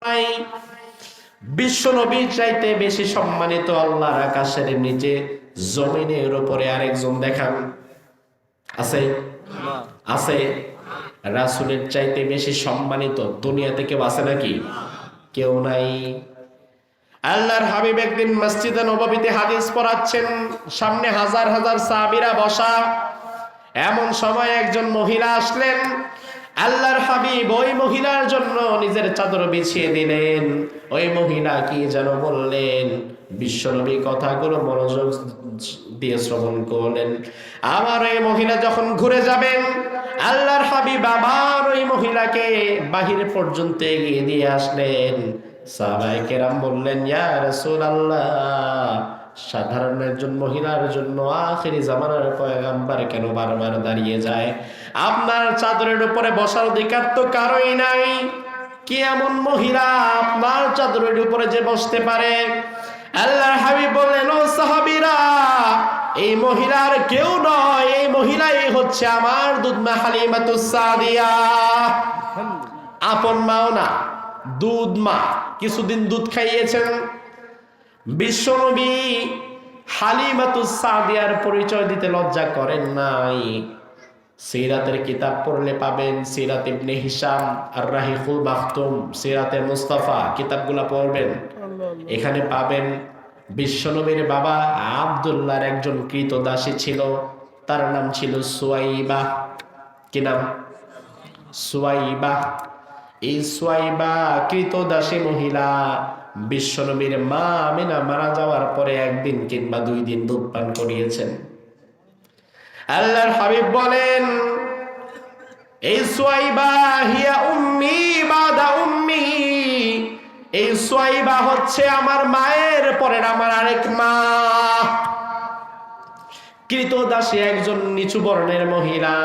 নাই। বিশ্ব নবীর চাইতে বেশি সম্মানিত আল্লাহর আকাশের নিচে জমিনের উপরে আরেকজন দেখান আছে? আছে? রাসূলের চাইতে বেশি সম্মানিত দুনিয়াতে কেউ আছে নাকি? কেউ নাই। আল্লাহর হাবিব একদিন মসজিদে নববীতে হাদিস পড়াচ্ছেন, সামনে হাজার হাজার সাহাবীরা বসা। এমন সময় একজন মহিলা আসলেন। আল্লাহর হাবিব ওই মহিলার জন্য নিজের চাদর বিছিয়ে দিলেন। ওই মহিলা কি যেন বললেন, বিশ্বনবী কথাগুলো মনোযোগ দিয়ে শ্রবণ করলেন। আবার ওই মহিলা যখন ঘুরে যাবেন, আল্লাহর হাবিব আবার ওই মহিলাকে বাহির পর্যন্ত এগিয়ে দিয়ে আসলেন। সাহাবায়ে কেরাম বললেন, ইয়া রাসূলুল্লাহ, সাধারণ একজন মহিলার জন্য আখিরি জামানার পয়গম্বর কেন বারবার দাঁড়িয়ে যায়? আপনার চাদরের উপরে বসার অধিকার তো কারোই নাই। কি এমন মহিলা আপনার চাদরের উপরে যে বসতে পারে? আল্লাহর হাবিব বললেন, ও সাহাবীরা, এই মহিলার কেউ নয়, এই মহিলাই হচ্ছে আমার দুধমা হালিমাতুস সাদিয়া। আপন মাও না, দুধ মা। কিছুদিন দুধ খাইয়েছেন। বিশ্বনবী হালিমাতুস সাদিয়ার পরিচয় দিতে লজ্জা করেন নাই। সিরাতের কিতাব পড়লে পাবেন, সিরাত ইবনে হিশাম, আর রাহিকুল মাখতুম, সিরাতে মুস্তাফা, কিতাবগুলা পড়বেন। এখানে পাবেন বিশ্বনবীর বাবা আব্দুল্লাহর একজন কৃতদাসী ছিল, তার নাম ছিল সুয়াইবা। কি নাম? সুয়াইবা। এই সুয়াইবা কৃতদাসী মহিলা বিশ্বনবীর মা আমিনা মারা যাওয়ার পরে একদিন কিংবা 2 দিন দুধ পান করিয়েছেন। আল্লাহর হাবিব বলেন, এই সুয়াইবা হিয়া উম্মি বাদা উম্মি, এই সুয়াইবা হচ্ছে আমার মায়ের পরে আমার আরেক মা। কৃতদাসী একজন নিচু বর্ণের মহিলা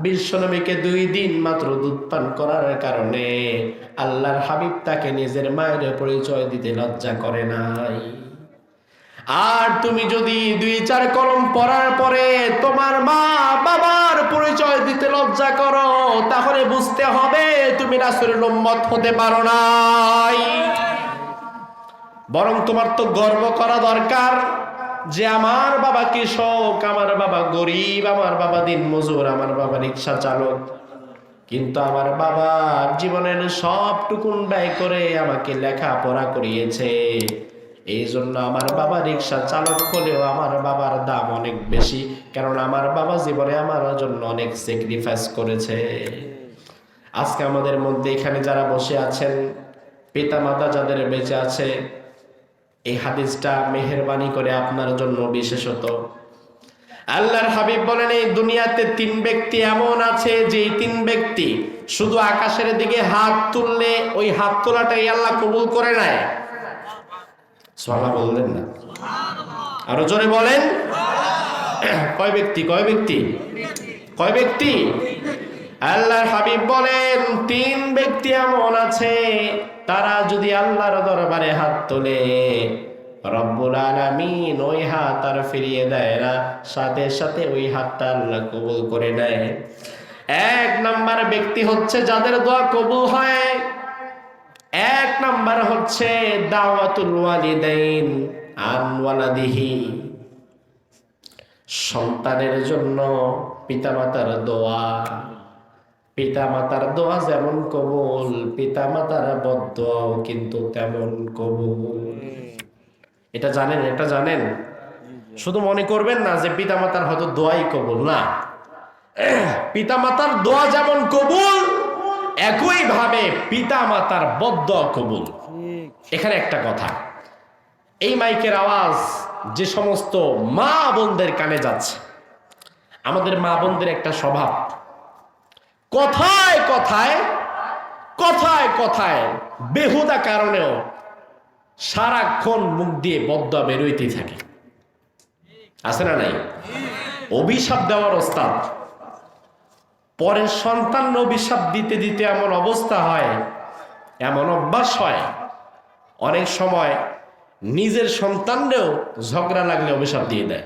বিশ্বনবীকে 2 দিন মাত্র দুধ পান করার কারণে আল্লাহর হাবিব তাকে নিজের মায়ের পরিচয় দিতে লজ্জা করে নাই। আর তুমি যদি 2-4 কলম পড়ার পরে তোমার মা বাবার পরিচয় দিতে লজ্জা করো, তাহলে বুঝতে হবে তুমি রাসূলের উম্মত হতে পারো নাই। বরং তোমার তো গর্ব করা দরকার যে আমার বাবা কৃষক, আমার বাবা গরিব, আমার বাবা দিনমজুর, আমার বাবা রিক্সা চালক, কিন্তু আমার বাবা জীবনের সবটুকুন ব্যয় করে আমাকে লেখাপড়া করিয়েছে। এই জন্য আমার বাবা রিক্সা চালক হলেও আমার বাবার দাম অনেক বেশি, কারণ আমার বাবা জীবনে আমার জন্য অনেক স্যাক্রিফাইস করেছে। আজকে আমাদের মধ্যে এখানে যারা বসে আছেন, পিতা মাতা যাদের বেঁচে আছে, এই হাদিসটা মেহেরবানি করে আপনার জন্য বিশেষত। আল্লাহর হাবিব বলেন, এই দুনিয়াতে 3 ব্যক্তি এমন আছে যে 3 ব্যক্তি শুধু আকাশের দিকে হাত তুললে ওই হাত তোলাটাই আল্লাহ কবুল করে নেয়। সুবহানাল্লাহ বললেন না? আরো জোরে বলেন। কয় ব্যক্তি? কয় ব্যক্তি? কয় ব্যক্তি? আল্লাহর হাবিব বলেন, 3 ব্যক্তি এমন আছে, তারা যদি আল্লাহর দরবারে হাত তোলে, রব্বুল আলামিন ওই হাত আর ফিরিয়ে দেয় না, সাথে সাথে ওই হাতটা আল্লাহ কবুল করে নেয়। 1 নাম্বার ব্যক্তি হচ্ছে যাদের দোয়া কবুল হয়। 1 নাম্বার হচ্ছে দাওয়াতুল ওয়ালিদাইন আন ওয়ালাদিহি, সন্তানের জন্য পিতামাতার দোয়া। পিতামাতার দোয়া যেমন কবুল, পিতামাতার বদদোয়াও কিন্তু তেমন কবুল। এটা জানেন? এটা জানেন? শুধু মনে করবেন না যে পিতামাতার হয়তো দোয়াই কবুল, না। পিতামাতার দোয়া যেমন কবুল, একই ভাবে পিতামাতার বদদোয়া কবুল। এখানে একটা কথা, এই মাইকের আওয়াজ যে সমস্ত মা বোনদের কানে যাচ্ছে, আমাদের মা বোনদের একটা স্বভাব, কথায় কথায় কথায় কথায় বেহুদা কারণেও সারাক্ষণ মুখ দিয়ে বদদোয়া বেরোইতেই থাকে। আছে না নাই? অভিশাপ দেওয়ার ওস্তাদ। পরের সন্তান অভিশাপ দিতে দিতে এমন অবস্থা হয়, এমন অভ্যাস হয়, অনেক সময় নিজের সন্তানরেও ঝগড়া লাগলে অভিশাপ দিয়ে দেয়।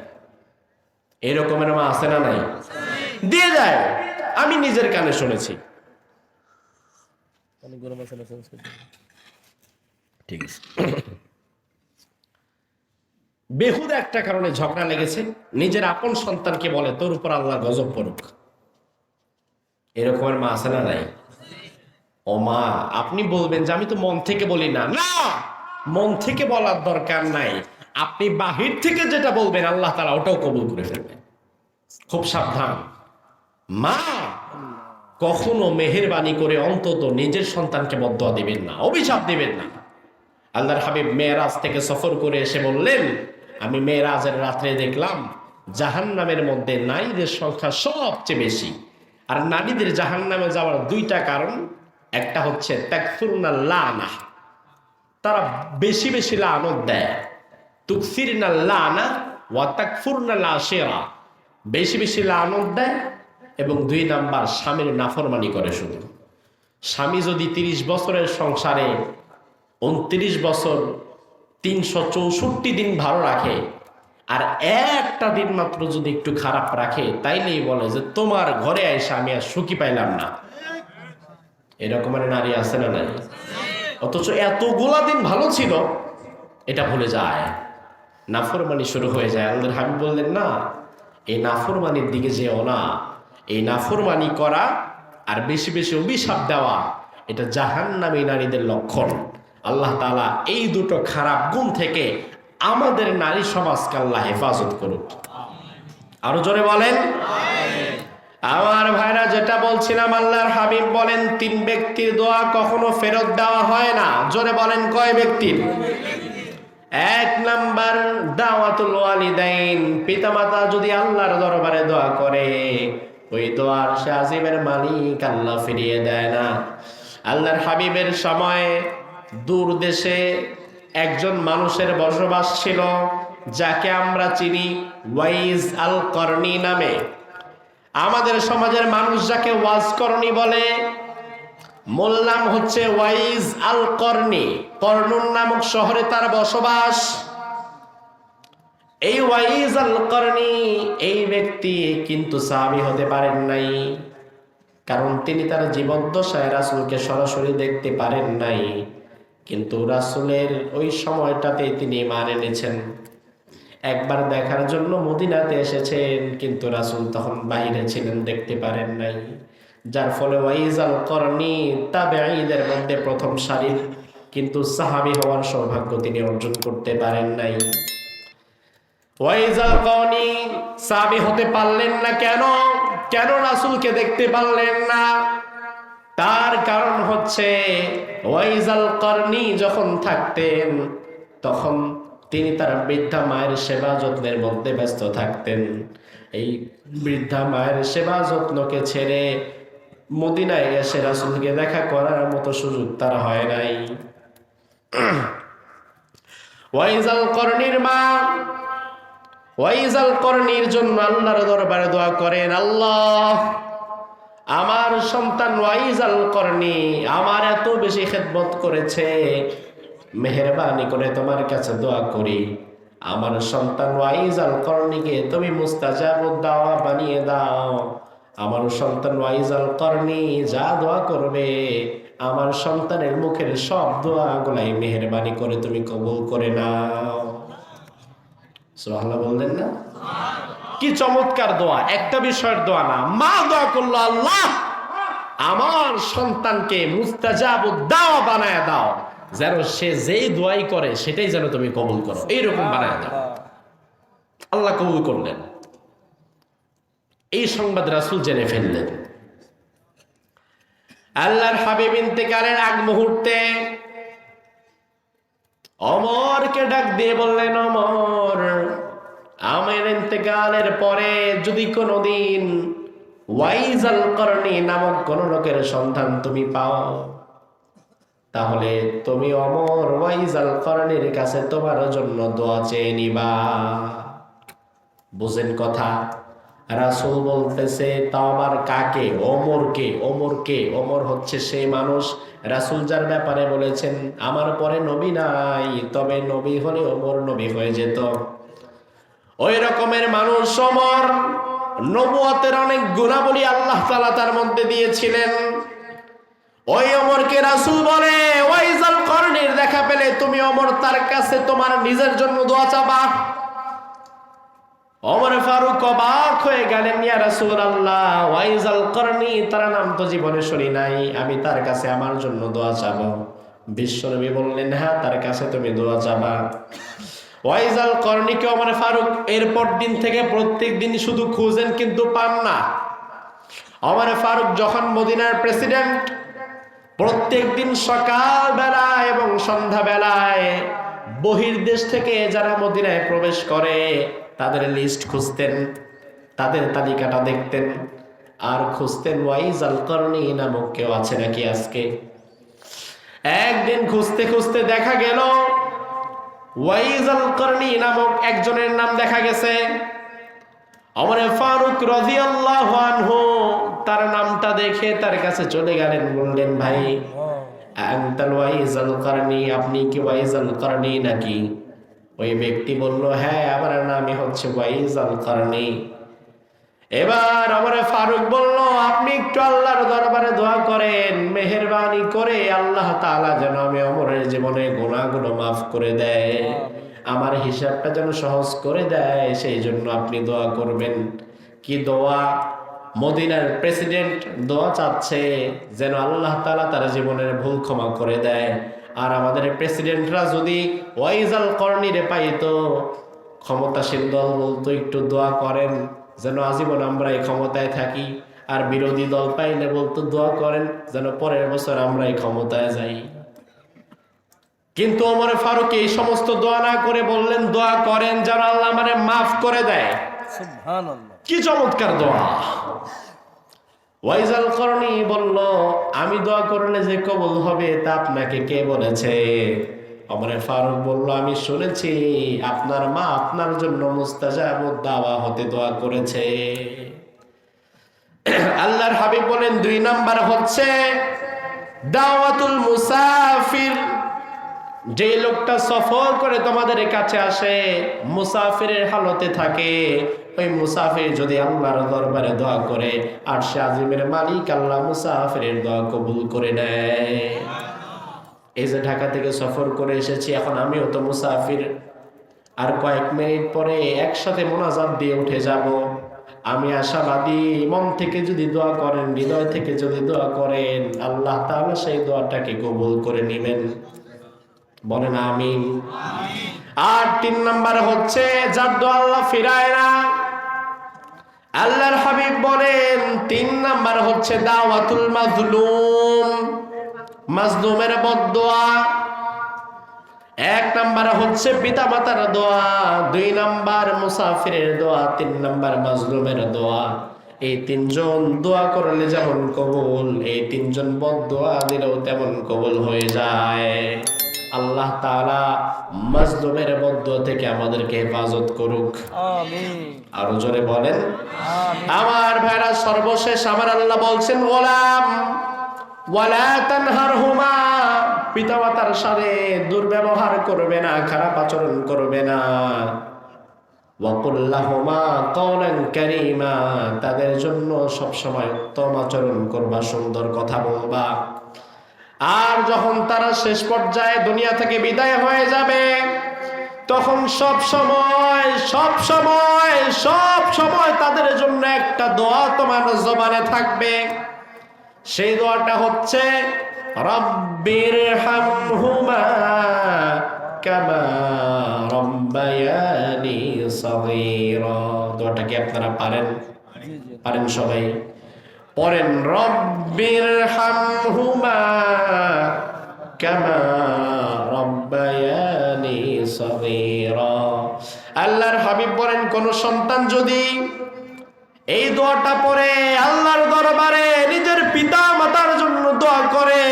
এরকমের মা আছে না নাই? দিয়ে দেয়। আমি নিজের কানে শুনেছি। ঠিক আছে। বেহুদা একটা কারণে ঝগড়া লেগেছে, নিজের আপন সন্তানকে বলে তোর উপর আল্লাহ গজব পড়ুক। এরকমের মা আছে না নাই? ও মা, আপনি বলবেন যে আমি তো মন থেকে বলি না। না, মন থেকে বলার দরকার নাই, আপনি বাহির থেকে যেটা বলবেন আল্লাহ তাআলা ওটাও কবুল করে ফেলবেন। খুব সাবধান। মা কখনো মেহেরবানি করে অন্তত নিজের সন্তানকে বদদুয়া দিবেন না, অভিশাপ দিবেন না। আল্লাহর হাবিব মেরাজ থেকে সফর করে এসে বললেন, আমি মেরাজের রাত্রে দেখলাম জাহান্নামের মধ্যে নারীদের সংখ্যা সবচেয়ে বেশি। আর নারীদের জাহান্নামে যাওয়ার দুইটা কারণ, একটা হচ্ছে তাকফুরুনা লানা, তারা বেশি বেশি লানত দেয়, তুকসিরনা লানা ওয়া তাকফুরনা লাশিরা, বেশি বেশি লানত দেয়, এবং দুই নাম্বার স্বামীর নাফরমানি করে। শুধু স্বামী যদি 30 বছরের সংসারে 29 বছর 364 দিন ভালো রাখে, আর একটা দিন মাত্র যদি একটু খারাপ রাখে, তাইলেই বলে যে তোমার ঘরে এসে আমি আর সুখী পাইলাম না। এরকমের নারী আছে না নাই? অথচ এতগুলা দিন ভালো ছিল, এটা ভুলে যায়, নাফরমানি শুরু হয়ে যায়। আল্লাহর হাবিব বললেন, না, এই নাফরমানির দিকে যেও না। এই নাফরমানি করা আর বেশি বেশি অভিশাপ দেওয়া, এটা জাহান্নামী নারীদের লক্ষণ। আল্লাহ তাআলা এই দুটো খারাপ গুণ থেকে আমাদের নারী সমাজকে আল্লাহ হেফাজত করুক। আরো জোরে বলেন। আমার ভাইরা, যেটা বলছিলাম, আল্লাহর হাবিব বলেন 3 ব্যক্তির দোয়া কখনো ফেরত দেওয়া হয় না। জোরে বলেন, কয় ব্যক্তির? 1 নাম্বার দাওয়াতুল ওয়ালিদাইন, পিতামাতা যদি আল্লাহর দরবারে দোয়া করে, ওই দোয়ার শাজিমের মালিক আল্লাহ ফিরিয়ে দেয় না। আল্লাহর হাবিবের সময় দূর দেশে একজন মানুষের বসবাস ছিল, যাকে আমরা চিনি ওয়াইজ আল করনি নামে। আমাদের সমাজের মানুষ যাকে ওয়াজ করনি বলে, মূল নাম হচ্ছে ওয়াইজ আল করনি। করনুন নামক শহরে তার বসবাস। এই ওয়াইজ আল করনি, এই ব্যক্তি কিন্তু সাহাবী হতে পারেন নাই, কারণ তিনি তার জীবদ্দশায় রাসূলকে সরাসরি দেখতে পারেন নাই। কিন্তু রাসূলের ওই সময়টাতে তিনি ঈমান এনেছেন। একবার দেখার জন্য মদিনাতে এসেছেন, কিন্তু রাসূল তখন বাইরে ছিলেন, দেখতে পারেন নাই। যার ফলে ওয়াইজ আল করনি তাবেঈদের মধ্যে প্রথম সারির, কিন্তু সাহাবী হওয়ার সৌভাগ্য তিনি অর্জন করতে পারেন নাই। ওয়াইজ আল করনি সাহাবী হতে পারলেন না। কেন? কেন রাসূলকে দেখতে পারলেন না? তার কারণ হচ্ছে, ওয়াইজ আল করনি যখন থাকতেন, তখন তিনি তার বৃদ্ধা মায়ের সেবা যত্নের মধ্যে ব্যস্ত থাকতেন। এই বৃদ্ধা মায়ের সেবা যত্নকে ছেড়ে মদিনায় এসে রাসূলকে দেখা করার মতো সুযোগ তার হয় নাই। ওয়াইজ আল করনির মা ওয়াইজ আল করনির জন্য আল্লাহর দরবারে দোয়া করেন, আল্লাহ, আমার সন্তান ওয়াইজ আল করনি আমার এত বেশি খেদমত করেছে, মেহেরবানি করে তোমার কাছে দোয়া করি, আমার সন্তান ওয়াইজ আল করনিকে তুমি মুস্তাজাবুদ দাওয়া বানিয়ে দাও। আমার সন্তান ওয়াইজ আল করনি যা দোয়া করবে, আমার সন্তানের মুখের সব দোয়াগুলাই মেহেরবানি করে তুমি কবুল করে নাও। সুবহানাল্লাহ বললেন না? কি চমৎকার দোয়া! একটা বিষয়ের দোয়া না, মা দোয়া করলো, আল্লাহ, আমার সন্তানকে মুস্তাজাবুদ দাওয়া বানায় দাও, যেন সে যেই দোয়াই করে সেটাই যেন তুমি কবুল করো, এইরকম বানায় দাও। আল্লাহ কবুল করলেন। এই সংবাদ রাসূল জেনে ফেললেন। আল্লাহর হাবিব ইন্তেকালের আগ মুহূর্তে ওমরকে ডাক দিয়ে বললেন, ওমর, আমার ইন্তেকালের পরে যদি কোনোদিন ওয়াইজ আল করনি নামক কোন লোকের সন্ধান তুমি পাও, তাহলে তুমি ওমর ওয়াইজ আল করনির কাছে তোমার জন্য দোয়া চেয়ে নিবা। বুঝেন কথা? রাসূল বলতেছে, তাও আবার কাকে? ওমরকে। ওমরকে? ওমর হচ্ছে সেই মানুষ রাসূল যার ব্যাপারে বলেছেন, আমার পরে নবী নাই, তবে নবী হলে ওমর নবী হয়ে যেত। ওই রকমের মানুষ ওমর। নবুয়তের অনেক গুণাবলী আল্লাহ তাআলা তার মধ্যে দিয়েছিলেন। ওই ওমরকে রাসূল বলে, ওয়াইজ আল করনির দেখা পেলে তুমি তার কাছে তোমার নিজের জন্য দোয়া চাবা? ওমর ফারুক অবাক হয়ে গেলেন, ইয়া রাসূলুল্লাহ, ওয়াইজাল করনি, তার নাম তো জীবনে শুনি নাই, আমি তার কাছে আমার জন্য দোয়া চাবো? বিশ্বনবী বললেন, হ্যাঁ, তার কাছে তুমি দোয়া চাবা। ওয়াইজাল করনিকে ওমর ফারুক এরপর দিন থেকে প্রত্যেক দিন শুধু খুঁজেন, কিন্তু পান না। ওমর ফারুক যখন মদিনার প্রেসিডেন্ট, প্রত্যেক দিন সকাল বেলায় এবং সন্ধ্যা বেলায় বহির্দেশ থেকে যারা মদিনায় প্রবেশ করে তাদের লিস্ট খুঁজতেন, তাদের তালিকাটা দেখতেন, আর খুঁজতেন ওয়াইজাল করনি নামক কেউ আছে নাকি আজকে। একদিন খুঁজতে খুঁজতে দেখা গেল ওয়াইজাল করনি নামক একজনের নাম দেখা গেছে। ওমর ফারুক রাদিয়াল্লাহু আনহু তার নামটা দেখে তার কাছে চলে গেলেন, বললেন, ভাই আনতাল ওয়াইজাল করনি, আপনি কি ওয়াইজাল করনি নাকি? ওই ব্যক্তি বলল, হ্যাঁ, আমার নামই হচ্ছে ওয়াইজাল করনি। এবার ওমর ফারুক বলল, আপনি একটু আল্লাহর দরবারে দোয়া করেন, মেহেরবানি করে আল্লাহ তাআলা যেন আমি ওমরের জীবনে গুনাহগুলো মাফ করে দেয়, আমার হিসাবটা যেন সহজ করে দেয়, সেই জন্য আপনি দোয়া করবেন। কি দোয়া? মদিনার প্রেসিডেন্ট দোয়া চাচ্ছে যেন আল্লাহ তাআলা তার জীবনের ভুল ক্ষমা করে দেয়। আর আমাদের প্রেসিডেন্টরা যদি ওয়াইজাল করনিরে পাইতো, ক্ষমতাসীন দল বলতো, একটু দোয়া করেন যেন আজীবন আমরা এই ক্ষমতায় থাকি। আর বিরোধী দল পাইলে বলতো, দোয়া করেন যেন পরের বছর আমরা এই ক্ষমতায় যাই। কিন্তু ওমর ফারুক এই সমস্ত দোয়া না করে বললেন, দোয়া করেন যেন আল্লাহ আমারে মাফ করে দেয়। সুবহানাল্লাহ, কি চমৎকার দোয়া! ওয়াইজাল করনি বলল, আমি দোয়া করলে যে কবুল হবে তা আপনাকে কে বলেছে? ওমর ফারুক বলল, আমি শুনেছি আপনার মা আপনার জন্য মুস্তাজাবুদ দাওয়া হতে দোয়া করেছে। আল্লাহর হাবিব বলেন, 2 নাম্বার হচ্ছে দাওয়াতুল মুসাফির। যে লোকটা সফর করে তোমাদের কাছে আসে, মুসাফিরের হালতে থাকে, ওই মুসাফির যদি আল্লাহর দরবারে দোয়া করে, আরশে আজিমের মালিক আল্লাহ মুসাফিরের দোয়া কবুল করে নেয়। এই যে ঢাকা থেকে সফর করে এসেছি, এখন আমিও তো মুসাফির, আর কয়েক মিনিট পরে একসাথে মোনাজাত দিয়ে উঠে যাব। আমি আশাবাদী, মন থেকে যদি দোয়া করেন, হৃদয় থেকে যদি দোয়া করেন, আল্লাহ তাআলা সেই দোয়াটাকে কবুল করে নেবেন। বলেন আমিন। আর 3 নাম্বার হচ্ছে যার দোয়া আল্লাহ ফিরায় না। আল্লাহর হাবিব বলেন 3 নাম্বার হচ্ছে দাওয়াতুল মাজলুম, মাজলুমের বদদোয়া। 1 নাম্বার হচ্ছে পিতা মাতার দোয়া, 2 নাম্বার মুসাফিরের দোয়া, 3 নাম্বার মাজলুমের দোয়া। এই 3 জন দোয়া করলে যেমন কবুল, এই 3 জন বদদোয়া দিলেও তেমন কবুল হয়ে যায়। আল্লাহ তাআলা মাজলুমের বদদোয়া থেকে আমাদেরকে হেফাজত করুক, আমিন। আরো জোরে বলেন আমিন। আমার ভাইরা, সর্বশেষ আমার আল্লাহ বলছেন, গোলাম ওয়ালা তানহারহুমা, পিতামাতার সাথে দুর্ব্যবহার করবে না, খারাপ আচরণ করবে না। ওয়াকুল লাহুমা কওলান কারীমা, তাদের জন্য সব সময় উত্তম আচরণ করবা, সুন্দর কথা বলবা। আর যখন তারা শেষ পর্যায়ে দুনিয়া থেকে বিদায় হয়ে যাবে, তখন সব সময় তাদের জন্য একটা দোয়া তোমার জবানে থাকবে। সেই দোয়াটা হচ্ছে রব্বির হামহুমা কামা রব্বায়ানি সগীরা। দোয়াটা কি আপনারা পারেন? সবাই পড়েন, রব্বির হামহুমা কামা রব্বায়ানি সগীরা। আল্লাহর হাবিব বলেন, কোন সন্তান যদি এই দোয়াটা পড়ে আল্লাহর দরবারে নিজের পিতা মাতার জন্য দোয়া করে,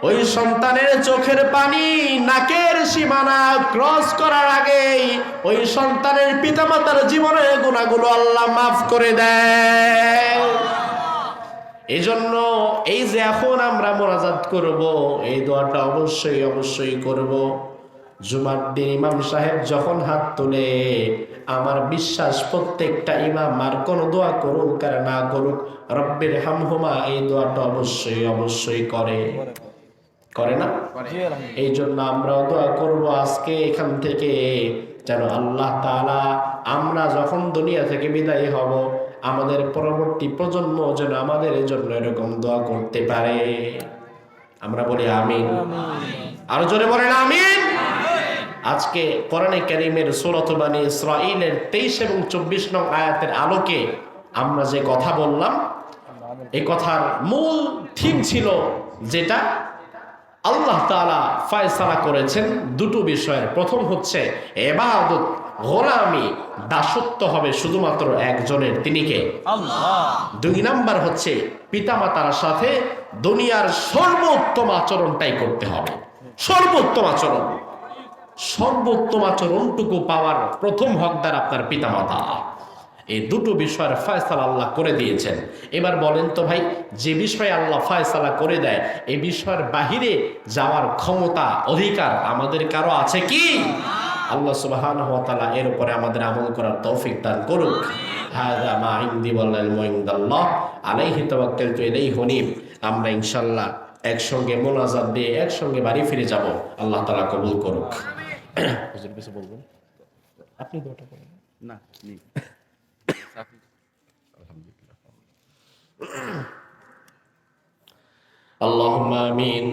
ওই সন্তানের চোখের পানি নাকের সীমানা ক্রস করার আগেই ওই সন্তানের পিতা মাতার জীবনের গুনাহগুলো আল্লাহ মাফ করে দেয়। এজন্য এই যে এখন আমরা মোনাজাত করব, এই দোয়াটা অবশ্যই করব। জুমার দিন ইমাম সাহেব যখন হাত তোলে, আমার বিশ্বাস প্রত্যেকটা ইমাম আর কোন দোয়া করুক আর না করুক, রব্বির হামহুমা এই দোয়াটা অবশ্যই করে। করে না? এই জন্য আমরাও দোয়া করবো আজকে এখান থেকে যেন আল্লাহ তাআলা আমরা যখন দুনিয়া থেকে বিদায় হব আমাদের পরবর্তী প্রজন্ম যেন আমাদের জন্য এরকম দোয়া করতে পারে। আমরা বলি আমিন। আরো জোরে বলেন আমিন। আজকে কোরআনে কারীমের সূরা বানী ইসরাঈলের 23 এবং 24 নং আয়াতের আলোকে আমরা যে কথা বললাম, এই কথার মূল থিম ছিল যেটা আল্লাহ তাআলা ফয়সালা করেছেন দুটো বিষয়ের। প্রথম হচ্ছে ইবাদত, গোলামি, দাসত্ব হবে শুধুমাত্র একজনের, তিনি কে? আল্লাহ। দুই নাম্বার হচ্ছে পিতামাতার সাথে দুনিয়ার সর্বোত্তম আচরণটাই করতে হবে। সর্বোত্তম আচরণ, সর্বোত্তম আচরণটুকু পাওয়ার প্রথম হকদার আপনার পিতামাতা। এই দুটো বিষয়ের ফয়সালা আল্লাহ করে দিয়েছেন। এবার বলেন তো ভাই, যে বিষয়ে আল্লাহ ফয়সালা করে দেয় এই বিষয়ের বাহিরে যাওয়ার ক্ষমতা, অধিকার আমাদের কারো আছে কি? আল্লাহ সুবহানাহু ওয়া তাআলা এর উপরে আমাদের আমল করার তৌফিক দান করুক। হাযা মা ইনদি ওয়াল ইলমু ইনদাল্লাহ আলাইহি তাওয়াক্কালতু ইলাইহি হুনীব। আমরা ইনশাআল্লাহ একসঙ্গে মোনাজাত দিয়ে একসঙ্গে বাড়ি ফিরে যাব। আল্লাহ তাআলা কবুল করুক। হুজুর কিছু বলবেন? আপনি দোয়াটা করেন না। اللهم آمين.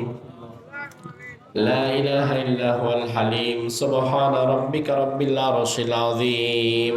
لا إله إلا هو الحليم. سبحان ربك رب العرش العظيم.